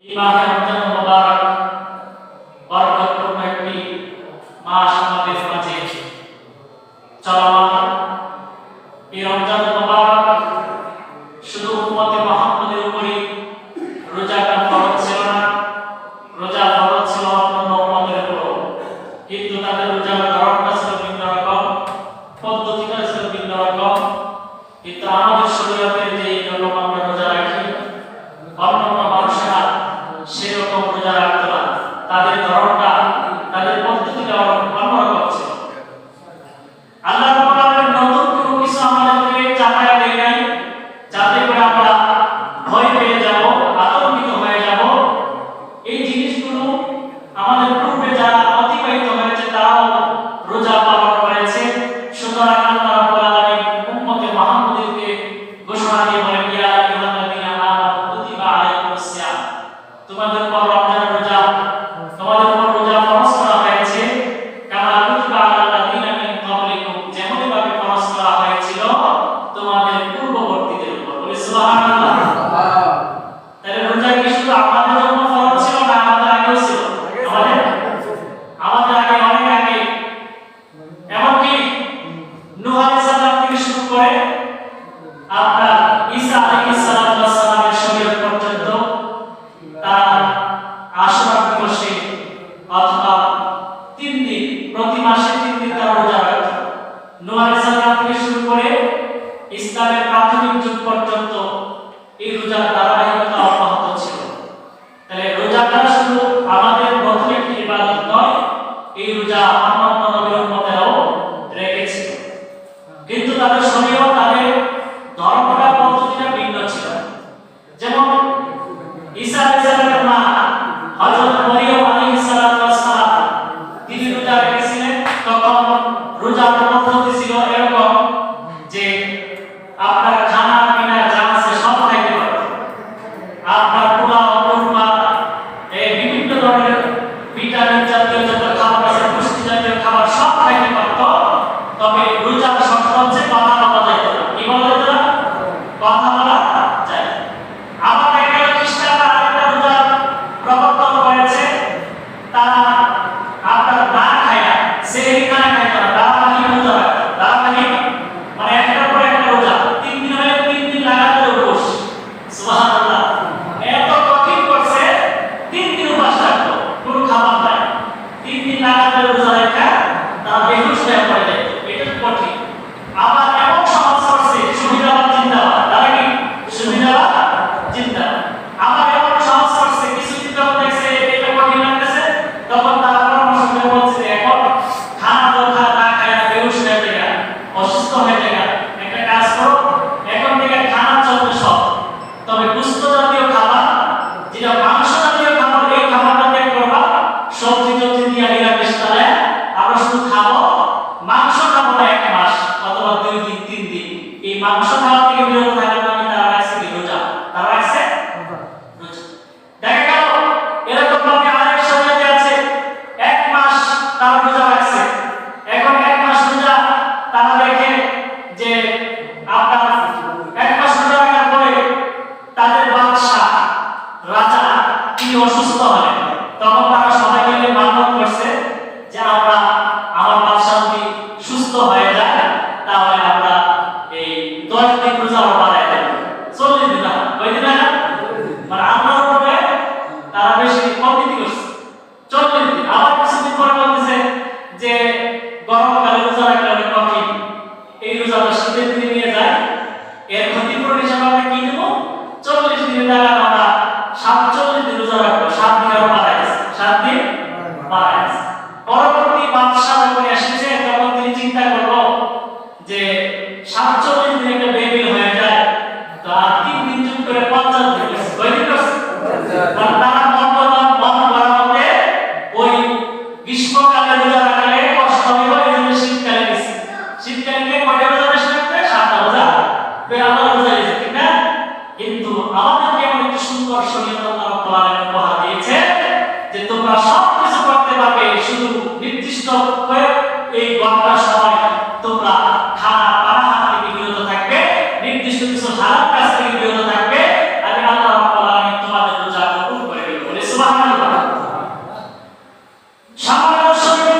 মাহে রমজান মুবারক বরকতপূর্ণ একটি মাস আমাদের মাঝে চলমান। এই রমজান মুবারক শুধু উম্মতে মুহাম্মাদের উপরই রোজাটা ফরজ ছিল না, রোজা ফরজ ছিল অন্যান্য উম্মতের উপর, কিন্তু তাদের রোজার ধরনটা ছিল ভিন্ন রকম, পদ্ধতিটা ছিল ভিন্ন রকম। কিন্তু আমাদের শরীয়তের যে রকম আমরা রোজা রাখি, অন্যান্য মানুষেরা সেরকম রোজা রাখতো না, তাদের ধরনটা তাদের পদ্ধতিটা অন্যরকম ছিল। আল্লাহ রাব্বুল আলামিন নতুন কোনো কিছু আমাদেরকে চাপায় দেয় নাই যাতে করে আমরা ভয় পেয়ে যাব, আতঙ্কিত হয়ে যাব। এই জিনিসগুলো আমাদের পূর্বে যারা অতিবাহিত হয়েছে তারাও রোজা পালন করেছে। সুতরাং আল্লাহ রাব্বুল আলামিন উম্মতে মুহাম্মাদীকে ঘোষণা দিয়ে বলেন, ইয়া আইয়ুহাল্লাযীনা আমানু কুতিবা আলাইকুমুস সিয়াম, তোমাদের উপর রমজানের রোজা, তোমাদের উপর রোজা ফরজ করা হয়েছে, কামা কুতিবা আলাল্লাযীনা মিন ক্বাবলিকুম, যেমন ভাবে ফরজ করা হয়েছিল তোমাদের পূর্ববর্তীদের উপর। বলি সুবহানাল্লাহ। তাহলে রোজা কি শুধু আমাদের জন্য ফরজ ছিল না, আমাদের আগেও ছিল? আমাদের আগে, অনেক আগে, এমনকি নূহ আলাইহিস সালাম থেকে শুরু করে আপনার ঈসা আলাইহিস সালামের শরীয়ত পর্যন্ত তারা আশুরা দিবসে অথবা 3 দিন, প্রতি মাসে 3 দিন তারা রোজা রাখত। নূহ আলাইহিস সালাম থেকে শুরু করে ইসলামের প্রাথমিক যুগ পর্যন্ত এই রোজার ধারাবাহিকতা অব্যাহত ছিল। তাহলে রোজাটা শুধু আমাদের নতুন একটি ইবাদত নয়, এই রোজা অন্যান্য নবীর উম্মতেরাও রেখেছিল, কিন্তু তাদের শরীয়ত, তাদের ধর্মটা, পদ্ধতিটা ভিন্ন ছিল। যেমন ঈসা আলাইহিস সালামের মা হযরত মরিয়ম আলাইহিস সালাম তিনি রোজা রেখেছিলেন। তখন রোজার পদ্ধতি ছিল এরকম যে আপনার খানা পিনা যা আছে সব খাইতে পারত, আপনার পোলাও, কোরমা, এই বিভিন্ন ধরনের ভিটামিন জাতীয় যত খাবার আছে, পুষ্টি জাতীয় খাবার সব খাইতে পারত। তবে রোজার শর্ত হচ্ছে কথা বলা যাইত না। কি বলা যাইত না? কথা বলা যায়। আবার একটা খ্রিস্টানরা আরেকটা রোজা প্রবর্তন করেছে, তারা আপনার না খায় না, সেহরি খানা খাইত না, দারাবাহি রোজা রাখত। দারাবাহি মানে একটার পর একটা রোজা, 3 দিন হলে 3 দিন লাগাতার উপোস। সুবহানাল্লাহ। এত কঠিন করছে, 3 দিন উপবাস রাখতো, কোনো খাবার নাই, 3 দিন লাগাতার রোজা রাখা তারা বেহুশ হয়ে পড়ে যেত। এটা কঠিন। আবার এমন সমাজ করছে, সুবিধাবাদ জিন্দাবাদ, তারা কি সুবিধাবাদ জিন্দাবাদ। আবার এমন সমাজ করছে, কিছুদিন যখন দেখছে এটা কঠিন লাগতেছে, তখন তারা পরামর্শ করে বলছে এখন খানা তো না খায় না, বেহুশ হয়ে যায়, অসুস্থ হয়ে যায়, একটা কাজ করো, এখন থেকে খানা চলবে সব, তবে গোশত জাতীয় খাবার, যেটা মাংস জাতীয় খাবার, এই খাবারটা ত্যাগ করবা, সবজি টবজি দিয়ে নিরামিষ তাহলে আমরা শুধু খাবো, মাংস খাবো না 1 মাস অথবা 2 দিন 3 দিন। এই মাংস খাওয়া থেকে বিরত থাকার নামে তারা রাখছে কি? রোজা। তারা রাখছে রোজা। দেখা গেল এরকম ভাবে আরেক শরীয়তে আছে 1 মাস তারা রোজা রাখছে। এখন 1 মাস রোজা তারা দেখে যে আপনার 1 মাস রোজা রাখার পরে তাদের বাদশা, রাজা তিনি অসুস্থ হলেন, তখন তারা সবাই মিলে মানত করছে যে আমরা, আমার বাদশা যদি সুস্থ হয়ে যায় তাহলে আমরা এই 10 দিন রোজা বাড়ায় দেব, 40 দিন না, ওই দিন না, মানে আমরা উপরে তারা বেশি কমিটি করছে 40 দিন। আবার কিছুদিন পরে বলতেছে যে গরমকালে রোজা রাখলে অনেক কঠিন, এই রোজাটা শীতের দিনে নিয়ে যায়, এর ক্ষতিপূরণ হিসাবে আমরা কি দেব? 40 দিনের জায়গায় আমরা 47 দিন রোজা রাখবো, 7 দিন আরো বাড়ায় গেছে, 7 দিন বাড়ায় গেছে। পরবর্তী বাদশা যখন এসেছে তখন তিনি চিন্তা করলো যে 47 দিন একটা বেবিল হয়ে যায়, তো আর 3 দিন যোগ করে 50 দিন করছে। কয় দিন করছে? তারা মন করার মধ্যে ওই গ্রীষ্মকালে রোজা রাখলে কষ্ট হইব, এই জন্য শীতকালে গেছে। শীতকালে কয়টা রোজা বেশি রাখবে? 7টা রোজা বেরাবার রোজা গেছে, ঠিক না? কিন্তু আমাদেরকে এমন একটি সুন্দর শরীয়ত আল্লাহ রাব্বুল আলামিন উপহার দিয়েছে যে তোমরা সব কিছু করতে পারবে, শুধু নির্দিষ্ট এই ঘন্টা সময় তোমরা খানা পানা থেকে বিরত থাকবে, নির্দিষ্ট কিছু হারাম কাজ থেকে বিরত থাকবে, আমি আল্লাহ রাব্বুল আলামিন তোমাদের রোজা কবুল করে নেব। সুবহানাল্লাহ। সামান্য শরীর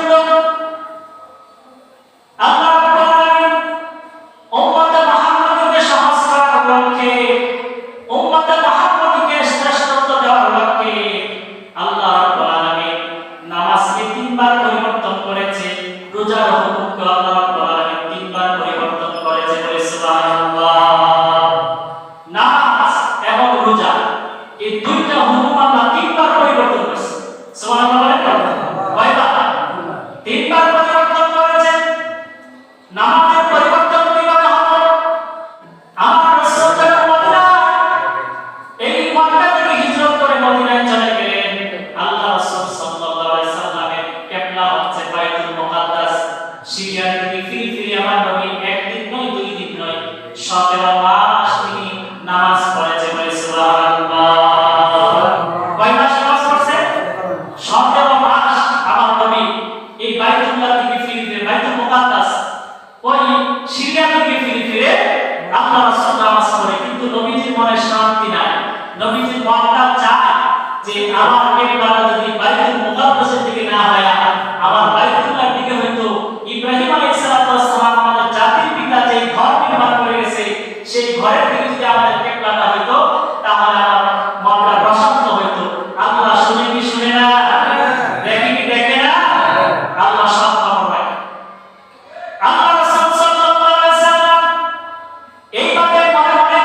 আল্লাহ রাব্বুল আলামিন উম্মতে মুহাম্মাদকে সহজ করার লক্ষ্যে, উম্মতে মুহাম্মাদকে শ্রেষ্ঠত্ব দেওয়ার লক্ষ্যে আল্লাহ রাব্বুল আলামিন নামাজকে তিনবার পরিবর্তন করেছে। রোজার হুকুমকে আল্লাহ রাব্বুল আলামিন তিনবার পরিবর্তন করেছে। বলে সুবহানাল্লাহ। নামাজ এবং রোজা এই দুইটা হুকুম আল্লাহ তিনবার পরিবর্তন করেছে। সুবহানাল্লাহ। কয়বার? তিনবার পরিবর্তন করেছেন। নামাজের পরিবর্তন কিভাবে হলো? আমার রাসূল যখন মক্কা থেকে হিজরত করে মদিনায় চলে গেলেন, আল্লাহ রাসূল সাল্লাল্লাহু আলাইহি সাল্লামের কিবলা হচ্ছে বাইতুল মুকাদ্দাস। সিরিয়া থেকে ফিরে আমার নবী একদিন নয়, দুই দিন নয়, 17 মাস তিনি নামাজ পড়েছে। বলে সুবহানাল্লাহ। কয় মাস নামাজ পড়ছে? 17 মাস আমার নবী এই বাইতুল্লাহ থেকে ফিরে, বাইতুল মুকাদ্দাস ওই সিরিয়া থেকে ফিরে আল্লাহ রাসূল নামাজ পড়ে। কিন্তু নবীজির মনে শান্তি নাই। নবীজির মনটা চায় যে আমার কিবলাটা যদি বাইতুল মুকাদ্দাসের দিকে না হয়, আমার বাইতুল্লাহর দিকে হয়তো ইব্রাহিম আলাইহিস সালাম আমাদের জাতির পিতা যে ঘর নির্মাণ করে গেছে, সেই ঘরের দিকে যদি আমাদের কিবলাটা হয়তো, তাহলে আমার মনটা প্রশান্ত হইতো। আল্লাহ শুনে কি শুনে না? দেখে কি দেখে না? আল্লাহ সব খবর রাখে। আল্লাহ রাসূল সাল্লাল্লাহু আলাইহি সাল্লাম এইভাবে মনে মনে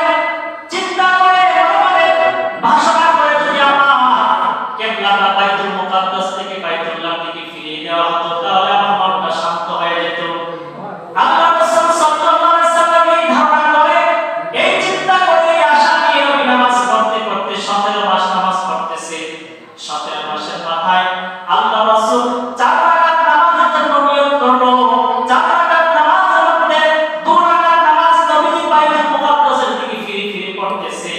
চিন্তা করে, মনে মনে ভাষণা করে, যদি আমার কিবলাটা বাইতুল মুকাদ্দাস থেকে বাইতুল্লাহ দিকে ফিরিয়ে দেওয়া হতো, তাহলে আমার মনটা শান্ত হয়ে যেত। আল্লাহ রাসূল সাল্লাল্লাহু আলাইহি সাল্লাম এই ধারণা করে, এই চিন্তা করে, এই আশা নিয়ে নবী নামাজ পড়তে পড়তে 17 মাস নামাজ পড়তেছে। 17 মাসের মাথায় আল্লাহ রাসূল 4 রাকাত নামাজের জন্য নিয়ত করলো। 4 রাকাত নামাজের মধ্যে 2 রাকাত নামাজ নবী বাইতুল মুকাদ্দাসের দিকে ফিরে পড়তেছে।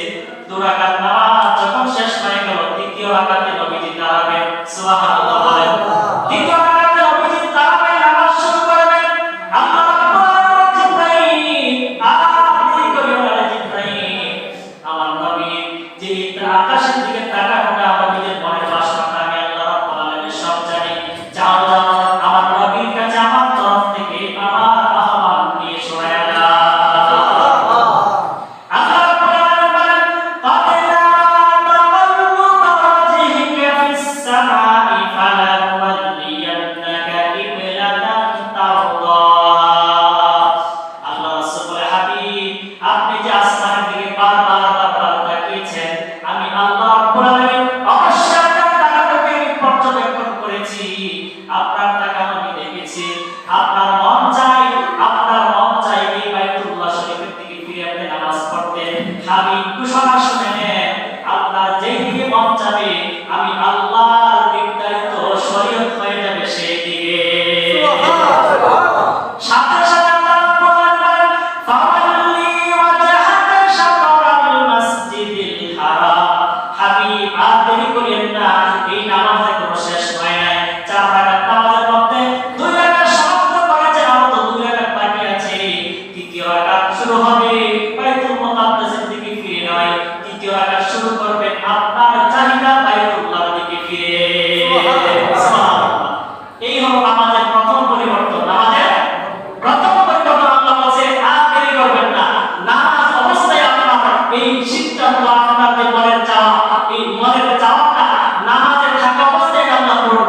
2 রাকাত নামাজ যখন শেষ হয়ে গেল, দ্বিতীয় রাকাতে নবীজি দাঁড়াবেন। সুবহানাল্লাহ। দ্বিতীয় রাকাতে নবীজি দাঁড়াবেন, নামাজ শুরু করবেন। আল্লাহ রাব্বুল আলামিন জিবরাইল, আপনি করিও না জিবরাইল, আমার নবী যে আকাশের দিকে তাকানোটা নবীদের মনের বাসনাটা আমি আল্লাহ রাব্বুল আলামিন সব জানি। যাও যাও আমার নবীর কাছে আমার তরফ থেকে আমার আহ্বান নিয়ে শোনায়া দাও। আল্লাহ রাব্বুল আলামিন বলেন, قَدْ نَرَى تَقَلُّبَ وَجْهِكَ فِي السَّمَاءِ فَلَنُوَلِّيَنَّكَ قِبْلَةً تَرْضَاهَا। আল্লাহ রাসূল বলে, হাবিব, আপনি যে আসমানের দিকে বারবার তাকিয়েছেন, আমি আল্লাহ রাব্বুল আলামিন অবশ্যই আপনার তাকানোকে পর্যবেক্ষণ করেছি। আপনার তাকানো আমি দেখেছি। আপনার মন চাই এই বাইতুল্লাহ শরীফের দিকে ফিরে আপনি নামাজ পড়তে। হাবিব, ঘোষণা শুনে নেন, আপনার যেই দিকে মন চাবে আমি আল্লাহর নির্ধারিত শরীয়ত হয়ে যাবে সেই দিকে। সাথে সাথে আল্লাহ রাব্বুল আলামিন বলেন, ফাওয়াল্লি ওয়াজহাকা শাতরাল মাসজিদিল হারাম। হাবিব, আর দেরি করিয়েন না, এই নামাজ এখনো শেষ হয় নাই। 4 রাকাত নামাজের মধ্যে 2 রাকাত সমাপ্ত করেছেন, আর তো 2 রাকাত বাকি আছে। তৃতীয় রাকাত শুরু হবে বাইতুল মুকাদ্দাসের দিকে ফিরে নয়, তৃতীয় রাকাত শুরু করবেন আপনার চাহিদা বাইতুল্লাহর দিকে ফিরে। সুবহানাল্লাহ। এই হলো নামাজের প্রথম পরিবর্তন। নামাজের প্রথম পরিবর্তন আল্লাহ বলেছে, আর দেরি করবেন না। নামাজ অবস্থায় আপনার এই সিদ্ধান্ত, আপনার যে মনের চাওয়া, এই মনের চাওয়াটা নামাজে থাকা অবস্থায় আল্লাহ পূর্ণ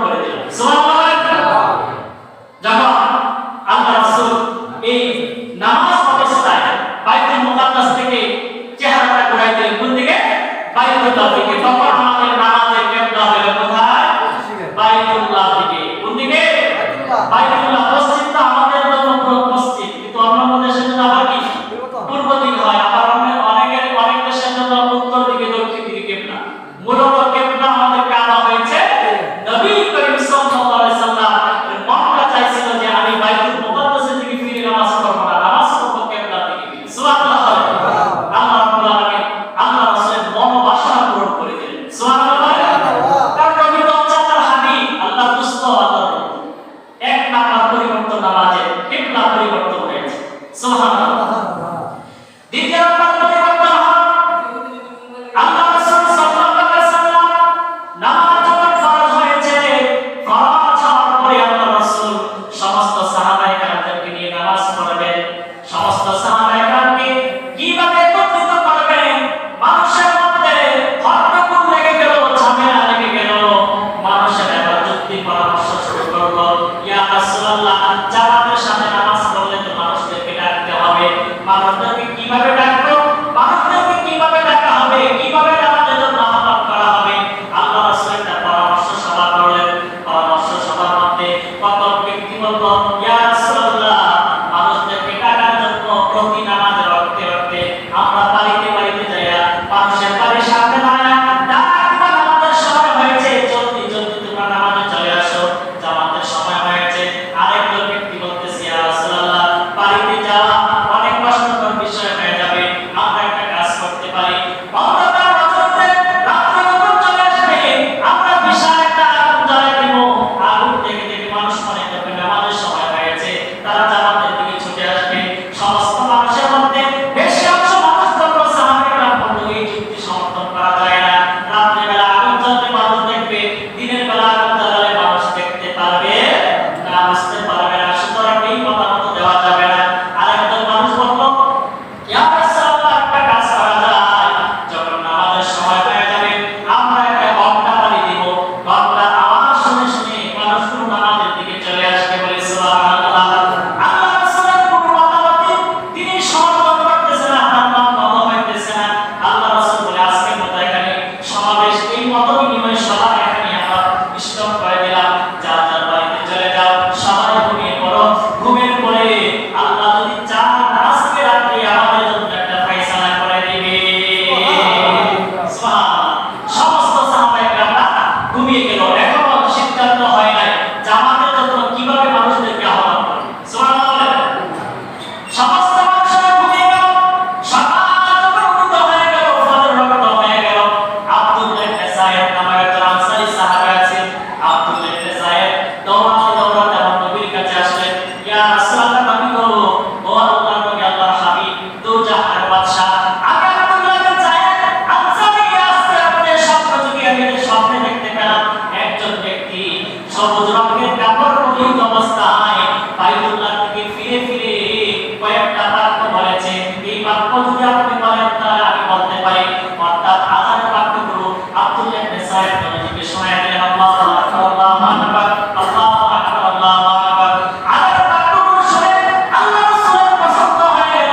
শোনায় দিলেন আল্লাহু আকবার আল্লাহু আকবার আল্লাহু আকবার আল্লাহু আকবার। আল্লাহর বাক্যগুলো শুনে আল্লাহ রাসূলের পছন্দ হয়ে গেল।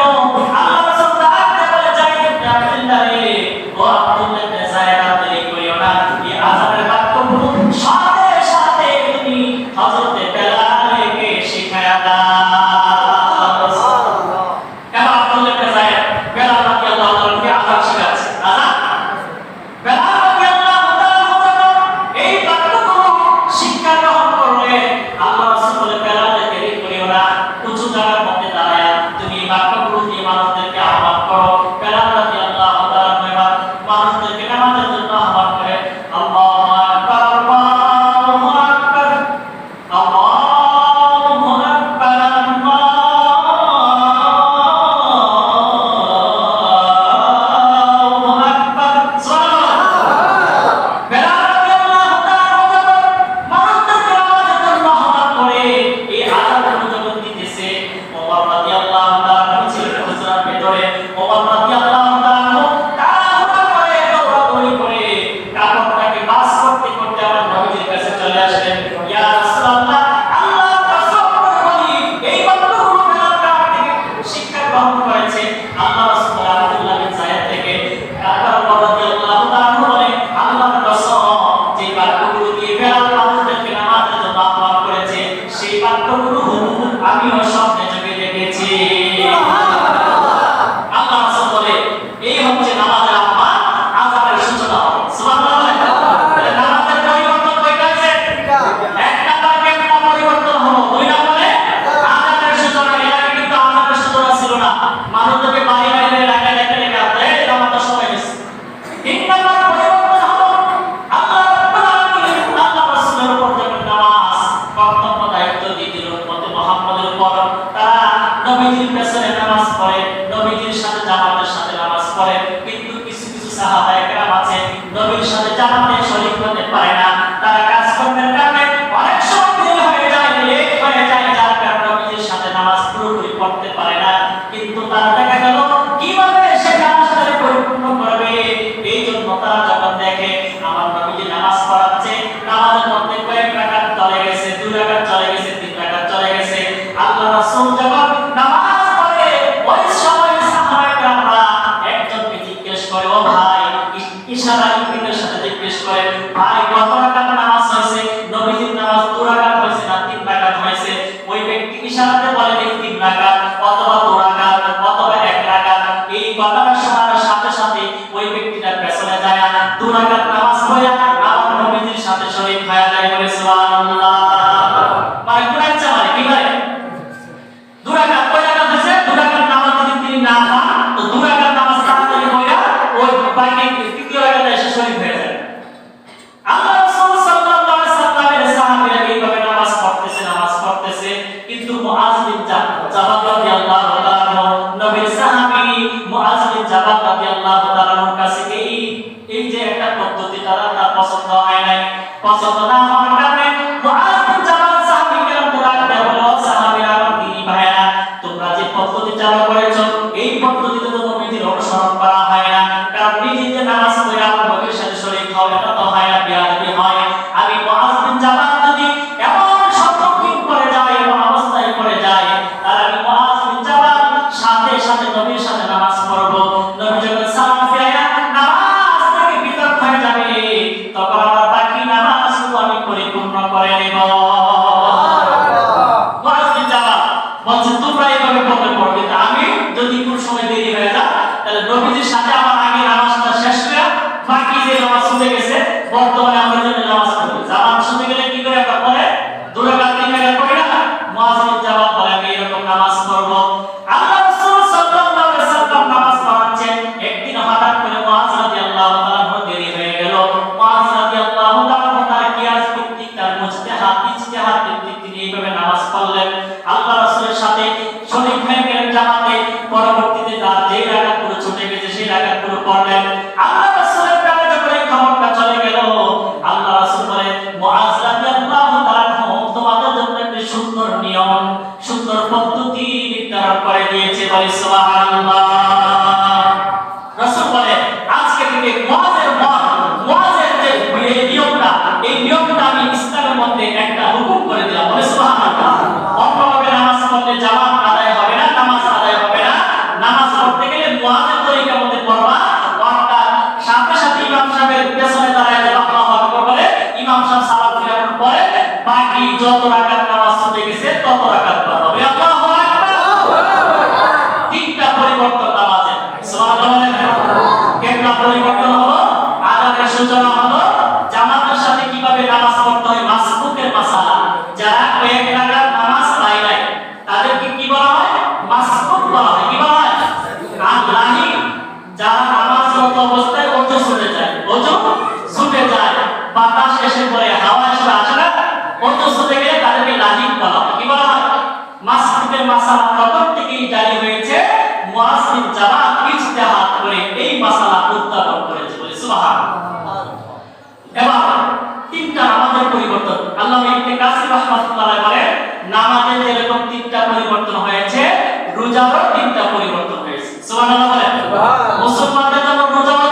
আল্লাহ রাসূল ডাকতে বলে যাই ইবনে আব্দুল্লাহ রে, ও আব্দুল্লাহ ইবনে যায়েদ দেরি করিও না, এই আযানের বাক্যগুলো সাথে সাথে তুমি হযরত বেলালকে শিখায়া দাও। সুবহানাল্লাহ। এবার আব্দুল্লাহ ইবনে যায়েদ বেলাল রাদিয়াল্লাহু তাআলা কে আযান শিখাচ্ছে। আযান বেলাল রাদিয়াল্লাহু তাআলা এই বাক্যগুলো শিক্ষা গ্রহণ করলে আল্লাহ রাসূল বলে বেলালকে দেরি করিও না, উঁচু জায়গার মধ্যে দাঁড়ায়া তুমি এই বাক্যগুলো দিয়ে মানুষদেরকে আহ্বান করো। বেলাল রাদিয়াল্লাহু তাআলা এবার মানুষদেরকে নামাজের জন্য আহ্বান করে আল্লাহু আকবার আল্লাহু আকবার আল্লাহু আকবার আল্লাহু আকবার। সুবহানাল্লাহ। বেলাল রাদিয়াল্লাহু তাআলা মানুষদেরকে নামাজের জন্য আহ্বান করে এই আযানগুলো যখন দিতেছে, ওমর রাদিয়াল্লাহু তাআলা ছিলেন হুজরার ভিতরে। ওমর রাদিয়াল্লাহু তাআলা তাড়াহুড়া করে দৌড়াদৌড়ি করে কাপড়টাকে বাস করতে করতে আমার নবীজির কাছে চলে আসলেন। ইয়া রাসূলুল্লাহ, আল্লাহর কসম করে বলি এই বাক্যগুলো বেলাল কার থেকে শিক্ষা গ্রহণ করেছে? আল্লাহ রাসূল আব্দুল্লাহ বিন যায়েদ থেকে। ওমর রাদিয়াল্লাহু তাআলা বলে আল্লাহর কসম, যে বাক্যগুলো দিয়ে বেলাল মানুষদেরকে নামাজের জন্য আহ্বান করেছে সেই বাক্যগুলো হুবহু আমিও স্বপ্নে চোখে দেখেছি। আল্লাহ রাসূল বলে এই হচ্ছে নামাজের আহ্বান, আযানের সূচনা। সুবহানাল্লাহ। তাহলে নামাজের পরিবর্তন কয়টা আছে? এক নাম্বার কেমন পরিবর্তন হলো? দুই নম্বরে আযানের সূচনা। এর আগে কিন্তু আযানের সূচনা ছিল না, মানুষদেরকে বাড়ি বাড়ি এলাকায় ডেকে ডেকে আসতে নামাজটা সময় গেছে। তিন নম্বর পরিবর্তন হলো আল্লাহ রাব্বুল আলামিন আল্লাহ রাসূলের উপর যখন নামাজ কর্তব্য দায়িত্ব দিয়ে দিল উম্মতে মুহাম্মাদের উপর, তারা নবীজির পেছনে নামাজ পড়ে, নবীজির সাথে জামাতের সাথে নামাজ পড়ে। কিন্তু কিছু কিছু সাহাবায়ে কেরাম আছে নবীর সাথে জামাতে শরীক হতে পারে না, তারা কাজকর্মের কারণে অনেক সময় দেরি হয়ে যায়, লেট হয়ে যায়, যার কারণে নবীজির সাথে নামাজ পুরোপুরি পড়তে পারে না। কিন্তু তারা দেখা গেল কিভাবে সে নামাজটাকে পরিপূর্ণ করবে, এই জন্য তারা যখন দেখে আমার নবীজি নামাজ পড়াচ্ছে, নামাজের মধ্যে কয়েক রাকাত চলে গেছে, 2 রাকাত চলে গেছে, 3 রাকাত চলে গেছে, আল্লাহ রাসূল যখন নামাজ পড়ে ওই সময় সাহাবায়ে কেরামরা একজনকে জিজ্ঞেস করে, ও ভাই, ইশারা ইঙ্গিতের সাথে জিজ্ঞেস করে, ভাই কত রাকাত নামাজ হয়েছে? নবীজির নামাজ 2 রাকাত হয়েছে না 3 রাকাত হয়েছে? ওই ব্যক্তি ইশারাতে বলে 3 রাকাত অথবা 2 রাকাত অথবা 1 রাকাত। এই কথাটা শোনার সাথে সাথে ওই ব্যক্তিটা পেছনে যায়, 2 রাকাত নামাজ পড়ে আমার নবীজির সাথে শরীক হয়ে যায়। বলে সুবহানাল্লাহ। মানে কুরাইছে মানে কি ভাই? 2 রাকাত কয় রাকাত হয়েছে? 2 রাকাত নামাজ যদি তিনি না পান তো 2 রাকাত নামাজ তাড়াতাড়ি পড়া ওই বাকি 3 রাকাতে এসে শরীক হয়ে যায়। আল্লাহ রাসূল সাল্লাল্লাহু আলাইহি সাল্লামের সাহাবীরা এইভাবে নামাজ পড়তেছে, কিন্তু মুআজ বিন জাবাল রাদিয়াল্লাহু তাআলা নবীর সাহাবী মুআজ বিন জাবাল রাদিয়াল্লাহু তাআলার কাছে এই যে একটা পদ্ধতি তারা তার পছন্দ হয় নাই। পছন্দ না হওয়ার কারণে মুআজ বিন জাবাল সাহাবীকে ডাকতে বলল, সাহাবীরা আমার দিনী ভাইরা, তোমরা যে পদ্ধতি চালু করেছো এই পদ্ধতিতে তো নবীজির অনুসরণ করা হয় না, কারণ নিজে যে নামাজ পড়ে আমার নবীর সাথে শরীক হওয়া এটা তো হয় না, বিয়াদবি হয়। আমি মুআজ বিন জাবাল যদি এমন সম্মুখীন করে যায়, এমন অবস্থায় পড়ে যায়, আর আমি মুআজ বিন জাবাল সাথে সাথে নবীর সাথে নামাজ পড়বো, নবী যখন সালাম ফিরায়া নামাজ থেকে বিরত হয়ে যাবে, তখন আমার বাকি নামাজগুলো আমি পরিপূর্ণ করে নেব। মুআজ বিন জাবাল বলছে, তোমরা এইভাবে পড়বে, আমি যদি কোন সময় দেরি হয়ে যায় তাহলে নবীজির সাথে আমার আগে নামাজটা শেষ করে বাকি যে নামাজ ছুটে গেছে বর্তমানে আমরা যে নামাজ পড়ি, জামাত ছুটে গেলে কি করে আমরা পড়ে 2 রাকাত 3 রাকাত পড়ি না? মুআজ বিন জাবাল বলে আমি এরকম নামাজ পড়ব। আল্লাহ রাসূল সাল্লাল্লাহু আলাইহি সাল্লাম নামাজ পড়াচ্ছেন, একদিন হঠাৎ করে মুআজ রাদিয়াল্লাহু তাআলা দেরি হয়ে গেল। মুআজ রাদিয়াল্লাহু তাআলা তার কিয়াস ভিত্তিক, তার মুজতাহাদ ভিত্তিক তিনি এইভাবে নামাজ পড়লেন। আল্লাহ রাসূলের সাথে শরীক হয়ে গেলেন জামাতে, পরবর্তীতে তার যে রাকাতগুলো ছুটে গেছে সেই রাকাতগুলো পড়লেন। আল্লাহ রাসূলের কাছে যখন এই খবরটা চলে গেল, আল্লাহ রাসূল বলে, মুআজ রাদিয়াল্লাহু তাআলা তোমাদের জন্য একটি সুন্দর নিয়ম, সুন্দর পদ্ধতি নির্ধারণ করে দিয়েছে। বলে সুবহানাল্লাহ। রাসূল বলে, আজকে থেকে মুআজের যে নিয়মটা যত রাকাত নামাজ ছুটে গেছে তত রাকাত পার হবে। আল্লাহু আকবার। তিনটা পরিবর্তন নামাজে। সুবহানাল্লাহ। কিবলা পরিবর্তন হলো, আযানের সূচনা হলো, জামাতের সাথে কিভাবে নামাজ পড়তে হয় মাসবুকের মাসালা। যারা কয়েক রাকাত নামাজ পায় নাই তাদেরকে কি বলা হয়? মাসবুক বলা হয়। কি বলা হয়? আল্লাহি। যারা নামাজরত অবস্থায় ওযু ছুটে যায়, ওযু ছুটে যায়, বাতাস এসে পড়ে, হাওয়া এসে আসে না, ওযু ছুটে গেলে তাদেরকে লাহিক বলা হয়। কি বলা হয়? মাসবুকের মাসালা প্রথম থেকেই জারি হয়েছে, মুয়াজ্জিন জামাত ইজতিহাদ করে এই মাসালা উত্থাপন করেছে। বলে সুবহানাল্লাহ। এবার তিনটা নামাজের পরিবর্তন। আল্লামা ইবনে কাসির রাহমাতুল্লাহ আলাইহি বলেন, নামাজে যেরকম তিনটা পরিবর্তন হয়েছে, রোজারও তিনটা পরিবর্তন হয়েছে। সুবহানাল্লাহ বলেন। মুসলমানদের জন্য রোজাও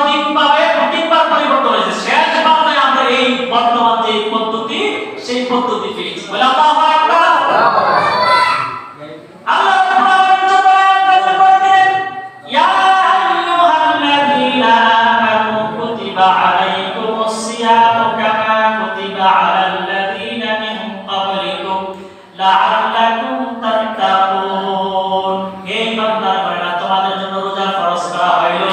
তিনবার পরিবর্তন হয়েছে। শেষ বাংলায় আমরা এই বর্তমান যে পদ্ধতি, সেই পদ্ধতি পেয়েছি। বলে আল্লাহু আকবার। আল্লাহ রাব্বুল আলামিন বলেন, ইয়া আইয়ুহাল্লাযীনা আমানু কুতিবা আলাইকুমুস সিয়ামু কামা কুতিবা আলাল লাযীনা মিন ক্বাবলিকুম লাআল্লাকুম তাত্তাকুন। হে বান্দারা, তোমাদের জন্য রোজা ফরজ করা হইল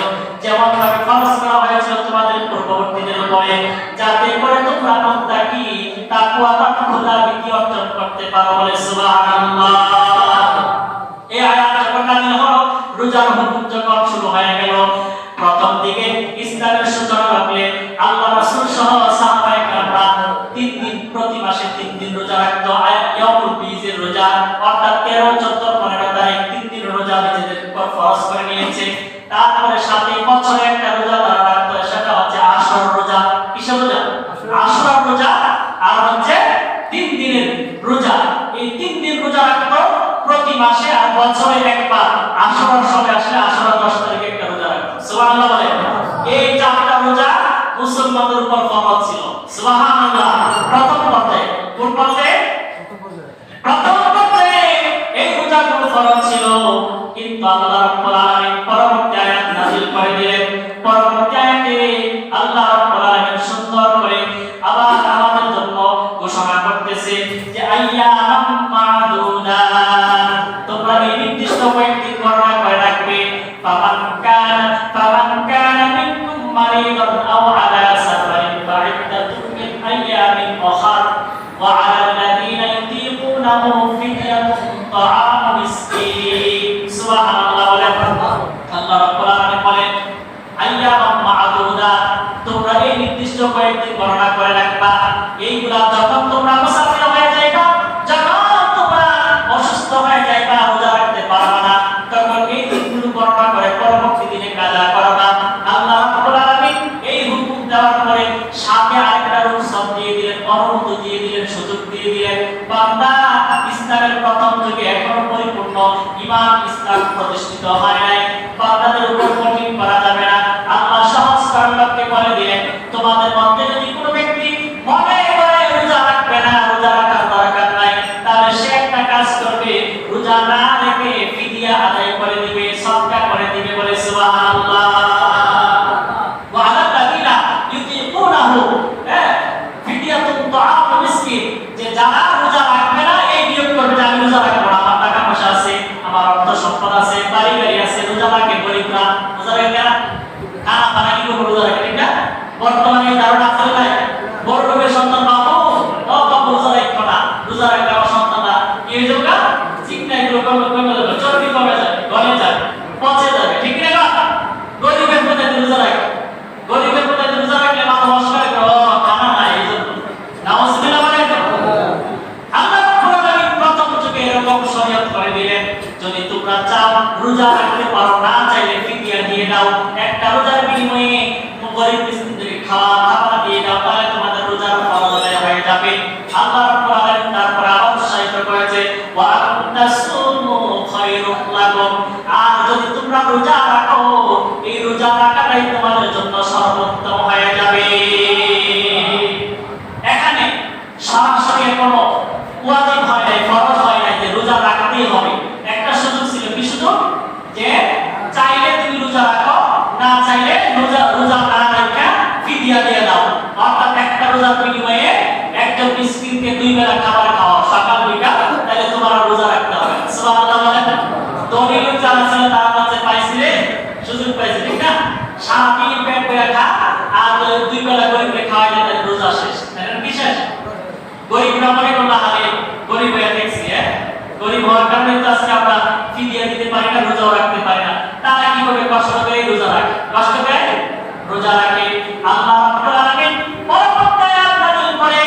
যেমন ভাবে ফরজ করা হয়েছিল তোমাদের পূর্ববর্তীদের উপরে, যাতে করে তোমরা মুত্তাকি তাকওয়া বা খোদা ভীতি অর্জন করতে পারো। বলে সুবহানাল্লাহ। এই আয়াত যখন নাযিল হলো, রোজার হুকুম যখন শুরু হয়ে গেল, প্রথম দিকে ইসলামের সূচনা রাখলেন আল্লাহ রাসূল সহ সাহাবায়ে কেরামরা 3 দিন, প্রতি মাসে 3 দিন রোজা রাখতো। ইয়াউমুল বীজের রোজা অর্থাৎ 13, 14, 15 তারিখ 3 দিন রোজা নিজেদের উপর ফরজ করে নিয়েছে। তারপরে সাথে বছরে একটা রোজা তারা রাখতো, সেটা হচ্ছে আশুরার রোজা। কিসের রোজা? আশুরার রোজা। আর হচ্ছে 3 দিনের রোজা। এই 3 দিন রোজা রাখতো প্রতি মাসে, আর বছরে একবার আশুরার সময় আসলে আশুরা 10 তারিখে একটা রোজা রাখতো। সুবহানাল্লাহ বলে। এই 4টা রোজা মুসলমানদের উপর ফরজ ছিল। সুবহানাল্লাহ। প্রথম পর্যায়ে, কোন পর্যায়ে? প্রথম পর্যায়ে এই রোজাগুলো ফরজ ছিল, কিন্তু আল্লাহ রাব্বুল আলামিন পরবর্তী আয়াত নাযিল করে দিলেন। পরবর্তী আয়াতে আল্লাহ রাব্বুল আলামিন সুন্দর করে আবার আমাদের জন্য ঘোষণা করতেছে যে আইয়াম মা'দুদাত, তোমরা এই নির্দিষ্ট কয়েকটি গণনা করে রাখবে। ফামান কানা মিনকুম মারিদান আও আলা সাফারিন ফা'iদ্দাতুম মিন আইয়ামিন উখর ওয়া আলাল লাযীনা ইউতীকুনাহু ফিদয়াতুন তা'আমু মিসকিন। সুবহানাল্লাহ। আল্লাহ রাব্বুল আলামিন বলেন, আইয়াম মা'দুদাত, তোমরা এই নির্দিষ্ট কয়েকটি গণনা করে রাখবা। এইগুলা যখন তোমরা মুসাফির হয়ে যাইবা, যখন তোমরা অসুস্থ হয়ে যাইবা, রোজা রাখতে পারবা না, তখন এই দিনগুলো গণনা করে পরবর্তী দিনে কাজা করবা। আল্লাহ রাব্বুল আলামিন এই হুকুম দেওয়ার পরে সাথে আরেকটা রুখসত দিয়ে দিলেন, অনুমতি দিয়ে দিলেন, সুযোগ দিয়ে দিলেন। বান্দা, ইসলামের প্রথম যুগে এখনো পরিপূর্ণ ঈমান ইসলাম প্রতিষ্ঠিত হয় নাই, বান্দাদের উপর কঠিন করা যাবে না। আল্লাহ সহজ করলকে বলে দিলেন, তোমাদের মধ্যে যদি কোনো ব্যক্তি মনে করে রোজা রাখবে না, রোজা রাখার দরকার নাই, তাহলে সে একটা কাজ করবে, রোজা না রেখে ফিদিয়া আদায় করে দিবে, সদকা করে দিবে। বলে সুবহানাল্লাহ। ওয়া আলাল লাযীনা ইউতীকুনাহু ফিদিয়াতুন তা'আমু মিসকিন, যে যারা রোজা রাখবে না এই নিয়ত করবে যে আমি রোজা রাখবো না, আমার টাকা পয়সা আছে, আমার অর্থ সম্পদ আছে, বাড়ি গাড়ি আছে, রোজা রাখে গরিবরা, রোজা রাখে না, খানা পানা কি করবো, রোজা রাখে, ঠিক না? বর্তমানে এই ধারণা আছে নাই? বড় লোকের সন্তান বাবু, ও বাবু রোজা রাখবো না, রোজা রাখলে আমার সন্তানরা কি হয়ে যাবে? চিন্তা এগুলো কমে যাবে, চর্বি কমে যাবে, গলে যাবে, পচে যাবে, ঠিক না? গরিবের প্রতি রোজা রাখে, গরিবের প্রতি রোজা রাখলে মাথা নষ্ট করে, খানা নাই, এই জন্য নাউজুবিল্লাহ বলে। আল্লাহ রাব্বুল আলামিন প্রথম যুগে এরকম শরীয়ত করে দিলেন, যদি তোমরা চাও রোজা রাখতে পারো, না চাইলে ফিদিয়া দিয়ে দাও, একটা রোজার বিনিময়ে গরিব মিসকিনদেরকে খাবার দিয়ে দাও, তাহলে তোমাদের রোজার ফরজ আদায় হয়ে যাবে। আল্লাহ রাব্বুল আলামিন তারপর আবার উৎসাহিত করেছে, ওয়া আনতাসুমু খায়রুল লাকুম, আর যদি তোমরা রোজা রাখো, এই রোজা রাখাটাই তোমাদের জন্য সর্বোত্তম হয়ে যাবে। এখানে সরাসরি কোনো ওয়াজিব হয় নাই, ফরজ হয় নাই যে রোজা রাখতেই হবে। একটা সুযোগ ছিল, কি সুযোগ? যে চাইলে তুমি রোজা রাখো, না চাইলে রোজা না রাখা ফিদিয়া দিয়ে দাও, অর্থাৎ একটা রোজার বিনিময়ে একজন মিসকিনকে 2 বেলা খাবার খাওয়া রোজাও রাখতে পারে না, তারা কিভাবে কষ্ট করে রোজা রাখে? কষ্ট করে রোজা রাখে। আল্লাহ রাব্বুল আলামিন পরবর্তী আয়াত নাযিল করে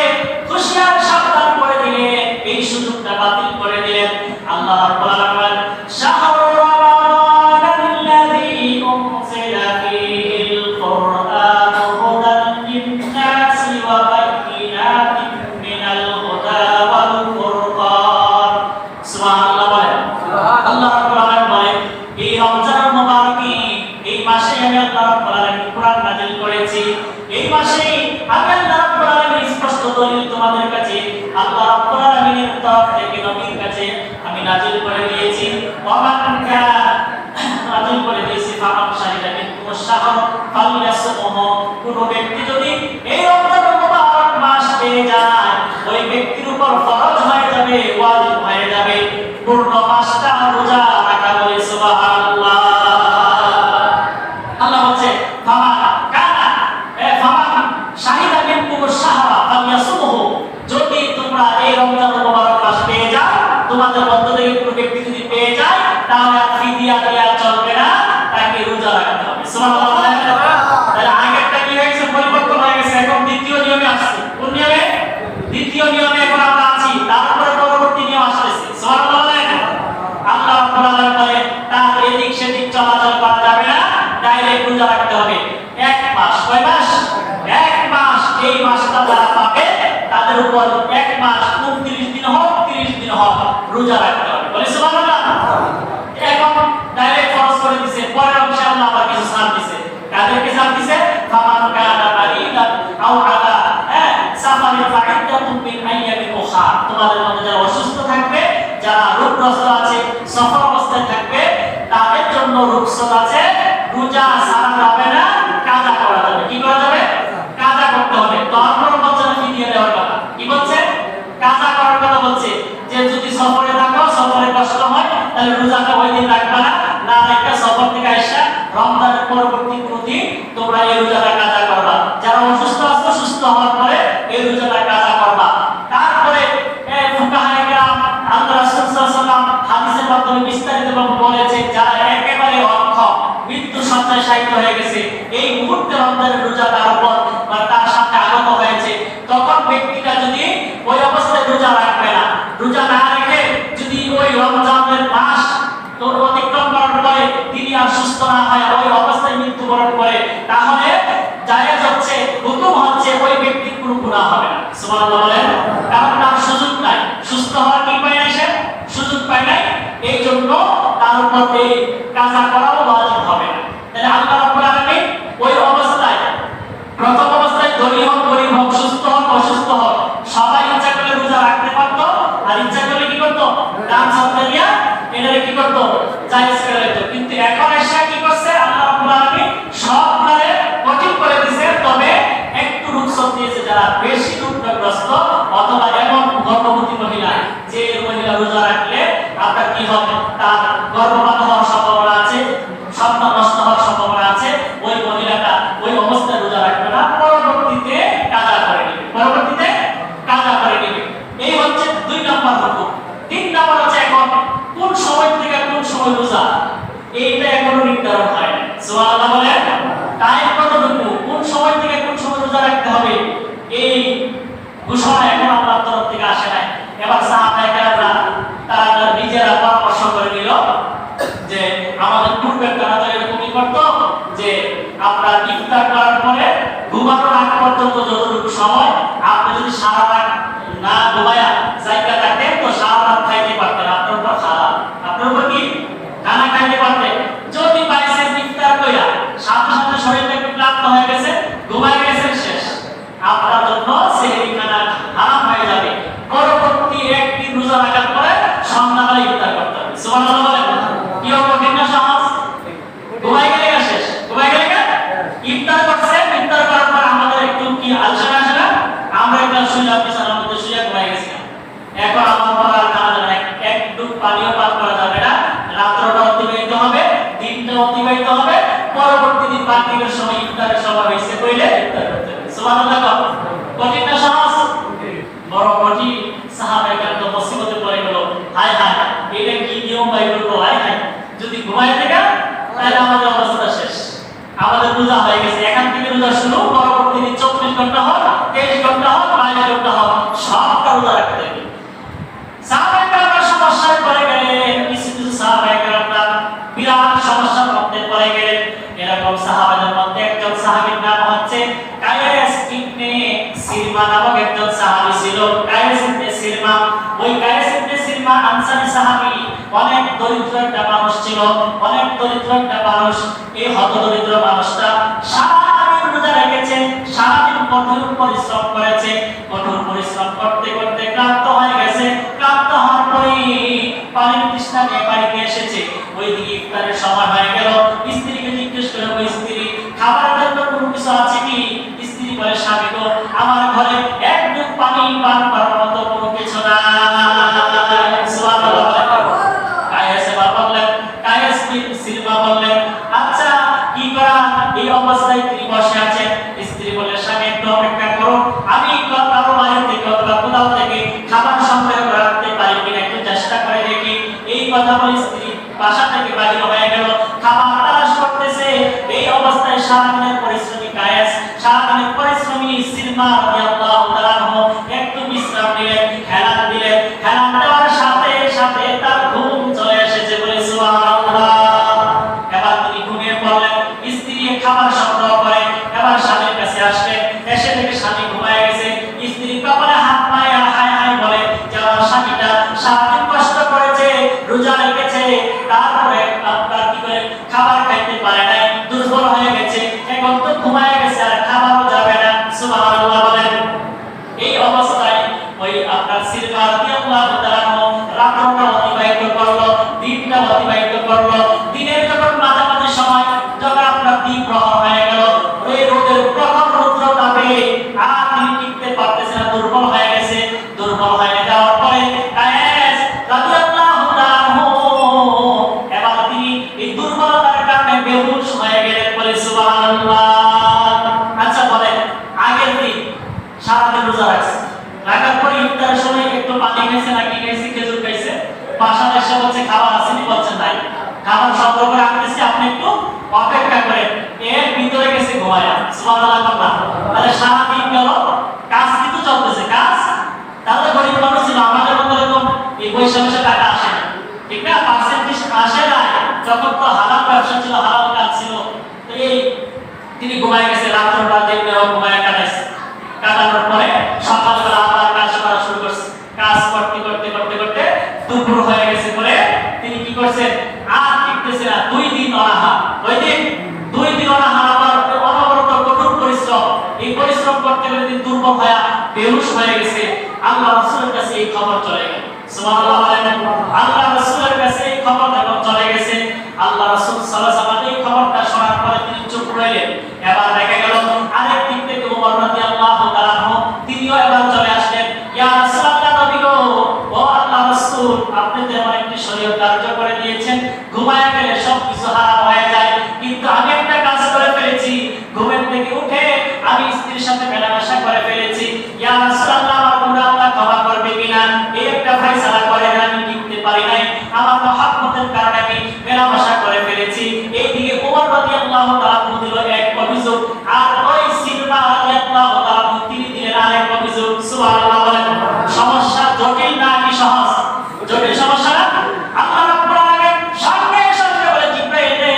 হুঁশিয়ার সাবধান করে দিলেন, এই সুযোগটা বাতিল করে দিলেন। আল্লাহ রাব্বুল আলামিন শাহরু রমাদানাল্লাযী উনজিলা ফীহিল কুরআনু হুদাল লিন-নাসি ওয়া বায়িনাতিন মিনাল হুদা ওয়াল ফুরকান। সুবহানাল্লাহ বলেন। আল্লাহ রাব্বুল আলামিন বলেন, এই রমজান মুবারকে এই মাসে আমি আল্লাহ রাব্বুল আলামিন কোরআন নাযিল করেছি। এই মাসে আমি আল্লাহ রাব্বুল আলামিন স্পষ্ট দলিল তোমাদের কাছে আল্লাহ রাব্বুল আলামিনের তরফ থেকে নবীর কাছে আমি নাযিল করে দিয়েছি। ওয়ামানকা নাযিল করে দিয়েছি ফামান শাহিদা মিনকুম শাহর ফালইয়াসমহু। কোন ব্যক্তি যদি এই রমজান মুবারক মাস পেয়ে যায়, ওই ব্যক্তির উপর ফরজ হয়ে যাবে, ওয়াজিব হয়ে যাবে পূর্ণ মাসটা রোজা রাখা। বলে সুবহানাল্লাহ। আল্লাহ বলছে ফামান কানা ফামান শাহিদা মিনকুম শাহরা ফালইয়াসমহু। যদি তোমরা এই রমজান মুবারক মাস পেয়ে যাও, তোমাদের মধ্য থেকে কোনো ব্যক্তি যদি পেয়ে যায়, তাহলে আর ফিদিয়া দেয়া চলবে না, তাকে রোজা রাখতে হবে। সুবহানাল্লাহ। তাহলে আগেরটা কি হয়েছে? পরিবর্তন হয়ে গেছে, এখন দ্বিতীয় নিয়মে আসছে। কোন নিয়মে? দ্বিতীয় নিয়মে এখন আমরা আছি, তারপরে পরবর্তী নিয়ম আসছে। সুবহানাল্লাহ। আল্লাহ রাব্বুল আলামিন বলেন, তার এদিক সেদিক চলাচল করা যাবে না, ডাইরেক্ট রোজা রাখতে হবে। এক মাস। কয় মাস? এক মাস। এই মাসটা যারা পাবে তাদের উপর এক মাস 29 দিন হোক 30 দিন হোক রোজা রাখতে হবে। বলে সুবহানাল্লাহ। এখন ডাইরেক্ট ফরজ করে দিয়েছে, পরের অংশে আল্লাহ আবার কিছু ছাড় দিয়েছে। কাদেরকে ছাড় দিয়েছে? ফামান কানা মারিদান আও আলা সাফারিন ফাইদাতুম মিন আইয়ামিন উখরা। তোমাদের মধ্যে যারা অসুস্থ থাকবে, যারা রোগগ্রস্ত আছে, সফর অবস্থায় থাকবে, তাদের জন্য রুখসত আছে, রোজা ছাড়া যাবে না, কাজা করা যাবে। কি করা যাবে? কাজা করতে হবে। তারপর বলছে না ফিদিয়া দেওয়ার কথা। কি বলছে? কাজা করার কথা বলছে, যে যদি সফরে থাকো, সফরে কষ্ট হয়, তাহলে রোজাটা ওই দিন রাখবে না, না একটা সফর থেকে আইসা রমজানের পরবর্তী কোনো দিন তোমরা এই রোজাটা কাজা করবা। যারা অসুস্থ আছে, সুস্থ হওয়ার পরে এই রোজাটা কাজা করবা। তারপরে ফুকাহায়ে কেরাম আল্লাহ রাসূল সাল্লাল্লাহু আলাইহি ওয়াসাল্লাম হাদিসের মাধ্যমে বিস্তারিতভাবে বলেছে, যারা একেবারে অক্ষম, মৃত্যু সজ্জায় শায়িত হয়ে গেছে, এই মুহূর্তে রমজানের রোজা তার উপর বা তার সাথে আগত হয়েছে, তখন ব্যক্তিটা যদি ওই অবস্থায় রোজা রাখবে না, রোজা না রেখে যদি ওই রমজানের মাস তোর অতিক্রম করার পরে তিনি আর সুস্থ না হয়, ওই অবস্থায় মৃত্যুবরণ করে, তাহলে জায়েজ হচ্ছে, হুকুম হচ্ছে ওই ব্যক্তির কোনো গুনাহ হবে না। সুবহানাল্লাহ বলেন। কারণ তার সুযোগ নাই, সুস্থ হওয়ার কি পায় নাই, সে সুযোগ পায় নাই, এই জন্য তার উপর এই কাজা করাও ওয়াজিব হবে না। তাহলে আল্লাহ রাব্বুল আলামিন ওই অবস্থায়, প্রথম অবস্থায় ধনী হোক গরীব হোক, সুস্থ হোক অসুস্থ হোক, সবাই ইচ্ছা করলে রোজা রাখতে পারতো, আর ইচ্ছা করলে কি করতো? দান সাদকা দিয়া এটারে কি করতো? জায়েজ করে দিত। কিন্তু এখন এসে কি করছে? আল্লাহ রাব্বুল আলামিন সবগুলো কঠিন করে দিয়েছে, তবে একটু রুখসত দিয়েছে যারা বেশি রোগগ্রস্ত অথবা এমন গর্ভবতী মহিলা, যে মহিলা রোজা রাখলে আপনার কি হবে? তার গর্ভপাত হওয়ার সম্ভাবনা আছে, সন্তান নষ্ট হওয়ার সম্ভাবনা আছে, ওই মহিলাটা ওই অবস্থায় রোজা রাখবে না, পরবর্তীতে কাজা করে নেবে, পরবর্তীতে কাজা করে নেবে। এই হচ্ছে 2 নম্বর হুকুম। 3 নম্বর হচ্ছে এখন কোন সময় থেকে কোন সময় রোজা, এইটা এখনো নির্ধারণ হয় না। সুবহানাল্লাহ বলেন। টাইম কতটুকু, কোন সময় থেকে কোন সময় রোজা রাখতে হবে, এই ঘোষণা এখন আল্লাহর তরফ থেকে আসে নাই। এবার সাহাবায়ে কেরামরা তারা নিজেরা পরামর্শ করে নিল যে আমাদের পূর্বের তারা তো এরকমই করতো, যে আমরা ইফতার করার পরে ঘুমানোর আগ পর্যন্ত যতটুকু সময়, আপনি যদি সারা রাত না ঘুমায়া জায়গা থাকেন, তো সারা রাত খাইতে পারতেন, আপনার উপর হারাম, আপনার উপর কি খানা খাইতে পারতেন। যদি বাইসে ইফতার কইরা সাথে সাথে শরীরটা একটু ক্লান্ত হয়ে গেছে, ঘুমায় গেছেন, শেষ, আপনার জন্য সেহরি খানা হারাম হয়ে যাবে। পরবর্তী একদিন রোজা রাখার পরে সন্ধ্যাবেলা ইফতার করতে হবে। সুবহানাল্লাহ বলেন। কি কঠিন না সহজ? ঘুমায় গেলে শেষ, ঘুমায় গেলে ইফতার করছে, ইফতার করার পর আমাদের একটু কি আলসেমি আসে না? আমরা একটা শুয়ে বিছানার মধ্যে শুয়ে ঘুমায় গেছি, এখন আমার পর আর খাওয়া যাবে না, একটু পানিও পান করা যাবে না, রাত্রটা অতিবাহিত হবে, দিনটা অতিবাহিত হবে, পরবর্তী দিন মাগরিবের সময় ইফতারের সময় হয়েছে কইলে ইফতার করতে হবে। সুবহানাল্লাহ। কঠিন না সহজ? বড় কঠিন। সাহাবায়ে কেরাম তো মুসিবতে পড়ে গেল, হায় হায়, এটা কি নিয়ম বাইরে, হায় হায়, যদি ঘুমায় একজন সাহাবী ছিল কায়েস ইবনে সিরমা। ওই কায়েস ইবনে সিরমা আনসারী সাহাবী, অনেক দরিদ্র একটা মানুষ ছিল, অনেক দরিদ্র একটা মানুষ। এই হতদরিদ্র মানুষটা সারাদিন রোজা রেখেছে, সারাদিন কঠোর পরিশ্রম করেছে, কঠোর পরিশ্রম করতে করতে ক্লান্ত হয়ে গেছে। ক্লান্ত হওয়ার পরেই পানির তৃষ্ণা নিয়ে বাড়িতে এসেছে। ওইদিকে ইফতারের সময় হয়ে গেল। স্ত্রীকে জিজ্ঞেস করে, ওই স্ত্রী খাবারের জন্য কোনো কিছু আছে কি? স্ত্রী বলে, স্বামী গো, আমার ঘরে এক মুখ পানি পান করার মতো কোনো কিছু নাই। সুবহানাল্লাহ। কায়েস এবার বললেন, কায়েস বিন সিরমা বললেন, আচ্ছা কি করা? এই অবস্থায় তিনি বসে আছেন। স্ত্রী বলে, স্বামী একটু অপেক্ষা করো, আমি কারো বাড়ি থেকে অথবা কোথাও থেকে খাবার সংগ্রহ করে রাখতে পারি কিনা একটু চেষ্টা করে দেখি। এই কথা বলে স্ত্রী বাসা থেকে বাইরে হয়ে গেল, খাবার তালাশ করতেছে। এই অবস্থায় সারাদিনের পরিশ্রমী কায়েস, সারাদিনের পরিশ্রমী সিরমা রাদিয়াল্লাহু তাআলা একটু বিশ্রাম নিলেন, হেলান দিলেন। হেলান দেওয়ার সাথে সাথে তার ঘুম চলে এসেছে, বলে সুবহানাল্লাহ। এবার তিনি ঘুমিয়ে পড়লেন। স্ত্রী খাবার সংগ্রহ করে এবার স্বামীর কাছে আসলেন। এসে দেখে স্বামী ঘুমায় গেছে। স্ত্রী কপালে হাত মারে আর হায় হায় বলে যে আমার স্বামীটা সারাদিন কষ্ট করেছে, রোজা রেখেছে, তারপরে আপনার কি করে খাবার খাইতে পারে নাই, দুর্বল হয়ে গেছে, এখন তো ঘুমায় গেছে আর খাবারও যাবে না। সুবহানাল্লাহ বলেন। এই অবস্থায় ওই আপনার সিরমা রাদিয়াল্লাহু তাআলা রাতটা অতিবাহিত করলো, দিনটা অতিবাহিত করলো। দিনের যখন মাঝামাঝি সময়, যখন আপনার দিন প্রহর হয়ে গেল, ওই রোদের প্রখর রৌদ্র তাপে আর তিনি টিকতে পারতেছে না, দুর্বল হয়ে গেছে। দুর্বল হয়ে যাওয়ার পরে কায়েস রাদিয়াল্লাহু তাআলা এবার তিনি এই দুর্বলতার কারণে বেহুশ হয়ে গেলেন, বলে সুবহানাল্লাহ। আচ্ছা বলেন, আগের দিন সারাদিন রোজা রাখছে, রাখার পরে ইফতারের সময় একটু পানি খাইছে নাকি খাইছে, খেজুর খাইছে, বাসায় এসে বলছে খাবার আসেনি, বলছেন নাই, খাবার সংগ্রহ করে আনতেছি, আপনি একটু অপেক্ষা করেন। এর ভিতরে গেছে ঘুমায়া। সুবহানাল্লাহ। তাহলে সারাদিন গেল, কাজ কিন্তু চলতেছে, কাজ। তাহলে গরিব মানুষ ছিল, আমাদের মতো এরকম এই পয়সা পয়সা টাকা আসে না, ঠিক না, পার্সেন্টেজ আসে না। যখন তো হালাল ব্যবসা ছিল, হালাল কাজ ছিল, তো এই তিনি ঘুমায় গেছে, রাত্রটা দেখলে ঘুমায় কাটাইছে। কাটানোর পরে সকালবেলা আবার কাজ করা শুরু করছে। কাজ করতে করতে করতে করতে দুপুর হয়ে গেছে বলে তিনি কি করছেন, আর টিকতেছে না। 2 দিন অনাহার। ওই দিন 2 দিন অনাহার, আবার অনবরত কঠোর পরিশ্রম। এই পরিশ্রম করতে করতে তিনি দুর্বল হয়ে বেহুশ হয়ে গেছে। আল্লাহ রাসূলের কাছে এই খবর চলে গেল। সুবহানাল্লাহ। আল্লাহ রাসূলের কাছে এই খবর যখন চলে গেছে, আল্লাহ রাসূল সাল্লাল্লাহু আলাইহি ওয়াসাল্লাম এই খবরটা শোনার পরে তিনি চুপ রইলেন। এবার দেখা গেল আরেক দিক থেকে ওমর রাদিয়াল্লাহু তাআলা তিনিও এবার চলে আসলেন। ইয়া রাসূলুল্লাহ, নবী গো, ও আল্লাহ রাসূল, আপনি তো এমন একটি শরীয়ত কার্য করে দিয়েছেন, ঘুমায় গেলে সবকিছু হারাম হয়ে যায়, কিন্তু আমি একটা কাজ করে ফেলেছি, ঘুমের থেকে উঠে আমি স্ত্রীর সাথে মেলামেশা করে ফেলেছি। ইয়া রাসূলুল্লাহ, আমার গুনাহ আল্লাহ ক্ষমা করবে কিনা এই একটা ফয়সালা করেন, আমি টিকতে পারি নাই, আমার মহব্বতের কারণে আমি মেলামেশা করে ফেলেছি। এইদিকে ওমর রাদিয়াল্লাহু তাআলা দিল এক অভিযোগ, আর ওই সিরমা রাদিয়াল্লাহু তাআলা তিনি দিলেন আরেক অভিযোগ। সুবহানাল্লাহ। সমস্যা জটিল না কি সহজ? জটিল সমস্যা না? আল্লাহ রাব্বুল আলামিন সঙ্গে সঙ্গে বলে, জিবরাইল রে,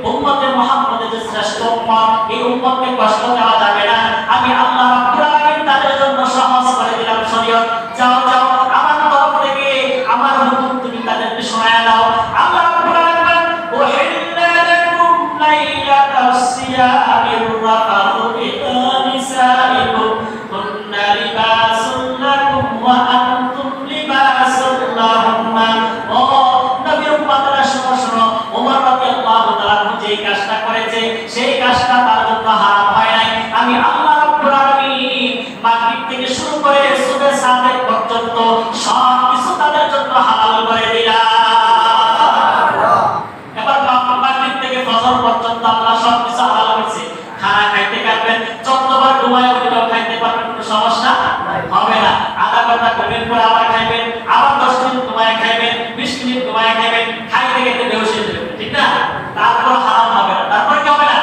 উম্মতের মহব্বতের যে শ্রেষ্ঠ উম্মত, এই উম্মতকে কষ্ট দেওয়া যাবে না। আমি আল্লাহ রাব্বুল আলামিন তাদের জন্য সহজ করে দিলাম শরীয়ত। যাও যাও, আমার তরফ থেকে আমার হুকুম তুমি তাদেরকে শোনায়া দাও। আল্লাহ রাব্বুল আলামিন ওহিল্লা লাকুম লাইলাতাস সিয়ামির রাফাতু ইলা নিসাইকুম কুন্না লিবাসুন লাকুম ওয়া আনতুম লিবাসুন লাহুন্না। ও নবীর উম্মতরা, শোনো শোনো, ওমর রাদিয়াল্লাহু তাআলা যেই কাজটা করেছে সেই কাজটা তার জন্য হারাম হয় নাই। আমি আল্লাহ রাব্বুল আলামিন মাগরিব থেকে শুরু করে সুবহে সাদেক পর্যন্ত সব কিছু তাদের জন্য হালাল করে দিলাম। এবার মাগরিব থেকে ফজর পর্যন্ত আল্লাহ সব কিছু হালাল করেছে। খানা খাইতে পারবেন, যতবার ঘুমায় ওইটাও খাইতে পারবেন, কোনো সমস্যা হবে না। আধা ঘন্টা ঘুমের পর আবার খাইবেন, আবার 10 মিনিট ঘুমায় খাইবেন, 20 মিনিট ঘুমায় খাইবেন, খাইতে খাইতে বেহুশ হয়ে যাবেন, ঠিক না? তারপর হারাম হবে না। তারপর কি হবে না?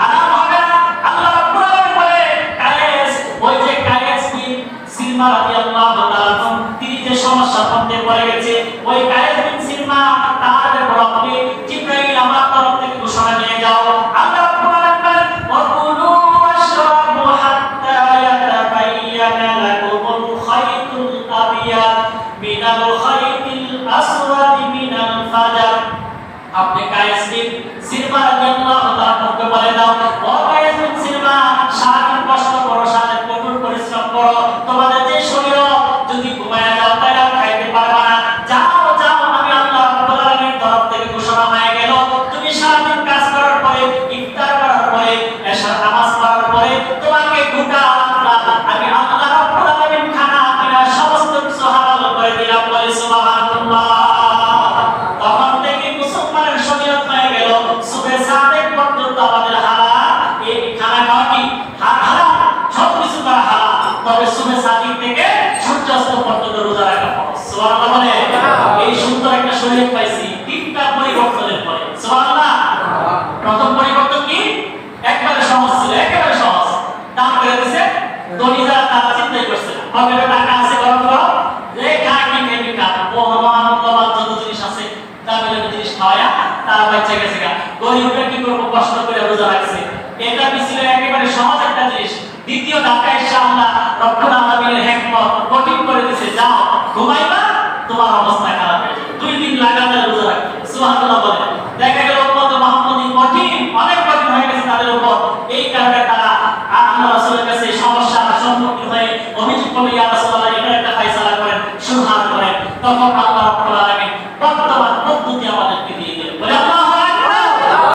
হারাম হবে না। আল্লাহ রাব্বুল আলামিন বলে, কায়েস, ওই যে কায়েস বিন সিরমা রাদিয়াল্লাহু তাআলা তিনি যে সমস্যার মধ্যে পড়ে গেছে, ওই কায়েস বিন সিরমা তার ব্যাপারে জিবরাইল আমার তরফ থেকে ঘোষণা নিয়ে যাও। আল্লাহ রাব্বুল আলামিন ওয়াকুলু ওয়াশরাবু হাত্তা ইয়াতাবায়্যানা সারাদিন কষ্ট করো, সারাদিন কঠোর পরিশ্রম করো, তোমাদের যে শরীর যদি ঘুমায় যাও তাহলে আর খাইতে পারবে না। যাও যাও, আমি আল্লাহ রাব্বুল আলামিনের তরফ থেকে ঘোষণা হয়ে গেল, তুমি সারাদিন কাজ করার পরে, ইফতার করার পরে, এশার নামাজ পড়ার পরে তোমাকে গোটা আমি আল্লাহ রাব্বুল আলামিন খানা পিনা সমস্ত কিছু হালাল করে দিলাম। বলে সুবহানাল্লাহ। তখন থেকে মুসলমানের শরীয়ত হয়ে গেল সুবে সাদেক পর্যন্ত আমাদের হালাল, এই খানা খাওয়া কি হালাল, সব কিছু করা হালাল, তবে সুবে সাদেক থেকে সূর্যাস্ত পর্যন্ত রোজা রাখা ফরজ। সুবহানাল্লাহ বলে। এই সুন্দর একটা শরীয়ত পাইছি তিনটা পরিবর্তনের পরে। সুবহানাল্লাহ। প্রথম পরিবর্তন কি? একবারে সহজ ছিল, একেবারে সহজ। দাম করে দিয়েছে, ধনী যারা তারা চিন্তাই করছে না, পকেটে টাকা আছে গরম গরম, যে খা কি খেবি খা, মহানন্দবাদ যত জিনিস আছে দামি দামি জিনিস খাওয়া তারা বাচ্চা গেছে গা। গরিবরা কি করবো, কষ্ট করে রোজা রাখছে। এটা ছিল একেবারে সহজ একটা জিনিস। দ্বিতীয় ধাপে ইনশাআল্লাহ রব্বুল আলামিনের হিকমত কঠিন করে দিয়েছে, যাও ঘুমাইবা, তোমার অবস্থা খারাপ হয়ে যাবে, 2 দিন লাগাতার রোজা রাখবে। সুবহানাল্লাহ বলে। দেখা গেল উম্মত মুহাম্মদী কঠিন, অনেক কঠিন হয়ে গেছে তাদের উপর। এই কারণে তারা আল্লাহ রাসূলের কাছে সমস্যার সম্মুখীন হয়ে অভিযোগ করলে, ইয়া রাসূলুল্লাহ এটা একটা ফায়সালা করেন, সুবহান করেন। তখন